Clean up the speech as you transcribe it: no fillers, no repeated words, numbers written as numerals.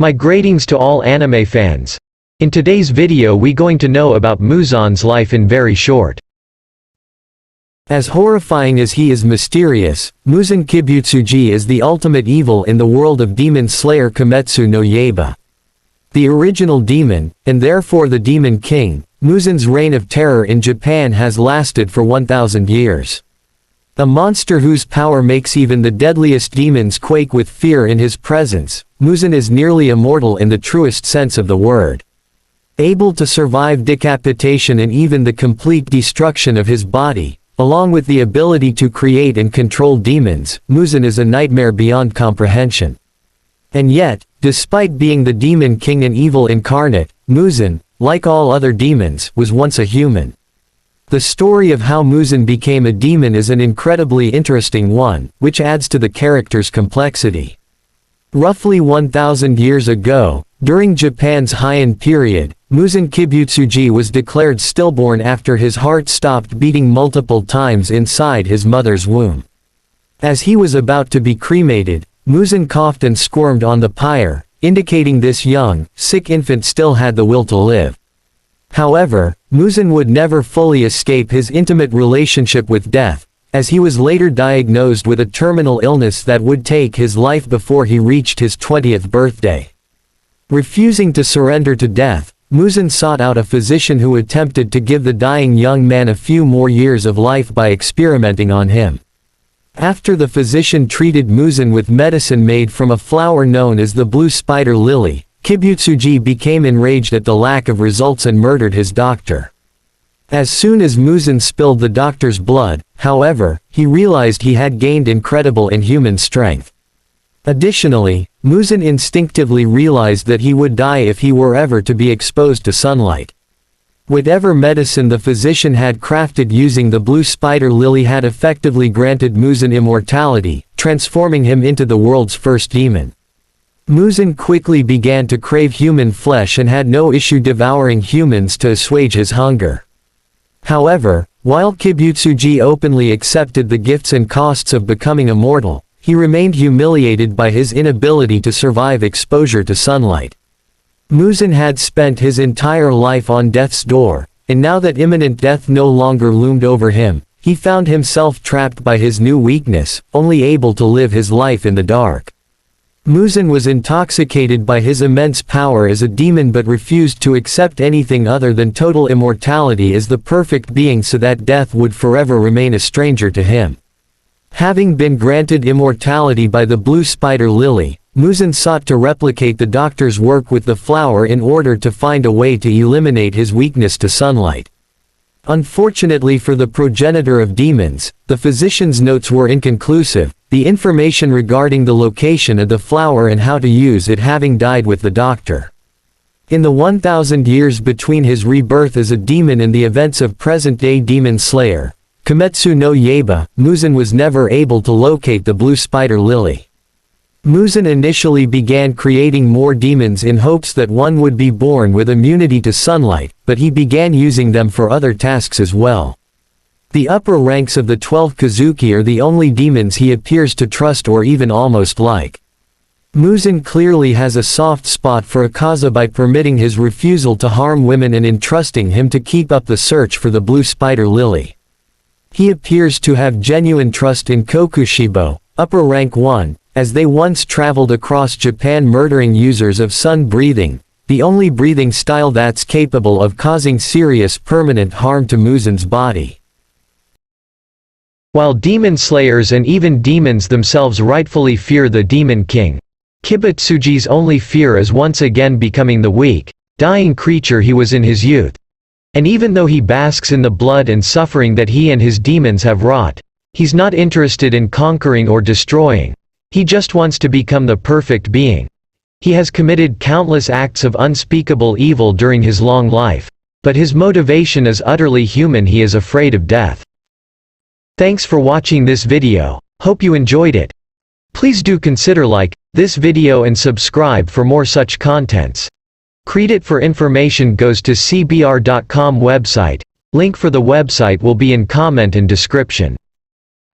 My greetings to all anime fans. In today's video we going to know about Muzan's life in very short. As horrifying as he is mysterious, Muzan Kibutsuji is the ultimate evil in the world of demon slayer Kimetsu no Yaiba. The original demon, and therefore the demon king, Muzan's reign of terror in Japan has lasted for 1,000 years. A monster whose power makes even the deadliest demons quake with fear in his presence, Muzan is nearly immortal in the truest sense of the word. Able to survive decapitation and even the complete destruction of his body, along with the ability to create and control demons, Muzan is a nightmare beyond comprehension. And yet, despite being the demon king and evil incarnate, Muzan, like all other demons, was once a human. The story of how Muzan became a demon is an incredibly interesting one, which adds to the character's complexity. Roughly 1,000 years ago, during Japan's Heian period, Muzan Kibutsuji was declared stillborn after his heart stopped beating multiple times inside his mother's womb. As he was about to be cremated, Muzan coughed and squirmed on the pyre, indicating this young, sick infant still had the will to live. However, Muzan would never fully escape his intimate relationship with death, as he was later diagnosed with a terminal illness that would take his life before he reached his 20th birthday. Refusing to surrender to death, Muzan sought out a physician who attempted to give the dying young man a few more years of life by experimenting on him. After the physician treated Muzan with medicine made from a flower known as the blue spider lily, Kibutsuji became enraged at the lack of results and murdered his doctor. As soon as Muzan spilled the doctor's blood, however, he realized he had gained incredible inhuman strength. Additionally, Muzan instinctively realized that he would die if he were ever to be exposed to sunlight. Whatever medicine the physician had crafted using the blue spider lily had effectively granted Muzan immortality, transforming him into the world's first demon. Muzan quickly began to crave human flesh and had no issue devouring humans to assuage his hunger. However, while Kibutsuji openly accepted the gifts and costs of becoming immortal, he remained humiliated by his inability to survive exposure to sunlight. Muzan had spent his entire life on death's door, and now that imminent death no longer loomed over him, he found himself trapped by his new weakness, only able to live his life in the dark. Muzan was intoxicated by his immense power as a demon but refused to accept anything other than total immortality as the perfect being so that death would forever remain a stranger to him. Having been granted immortality by the blue spider lily, Muzan sought to replicate the doctor's work with the flower in order to find a way to eliminate his weakness to sunlight. Unfortunately for the progenitor of demons, the physician's notes were inconclusive, the information regarding the location of the flower and how to use it having died with the doctor. In the 1,000 years between his rebirth as a demon and the events of present-day demon slayer, Kimetsu no Yaiba, Muzan was never able to locate the blue spider lily. Muzan initially began creating more demons in hopes that one would be born with immunity to sunlight, but he began using them for other tasks as well. The upper ranks of the 12 Kazuki are the only demons he appears to trust or even almost like. Muzan clearly has a soft spot for Akaza by permitting his refusal to harm women and entrusting him to keep up the search for the blue spider lily. He appears to have genuine trust in Kokushibo, upper rank 1, as they once traveled across Japan murdering users of sun breathing, the only breathing style that's capable of causing serious permanent harm to Muzan's body. While demon slayers and even demons themselves rightfully fear the demon king, Kibutsuji's only fear is once again becoming the weak, dying creature he was in his youth. And even though he basks in the blood and suffering that he and his demons have wrought, he's not interested in conquering or destroying. He just wants to become the perfect being. He has committed countless acts of unspeakable evil during his long life, but his motivation is utterly human. He is afraid of death. Thanks for watching this video. Hope you enjoyed it. Please do consider like this video and subscribe for more such contents. Credit for information goes to cbr.com website. Link for the website will be in comment and description.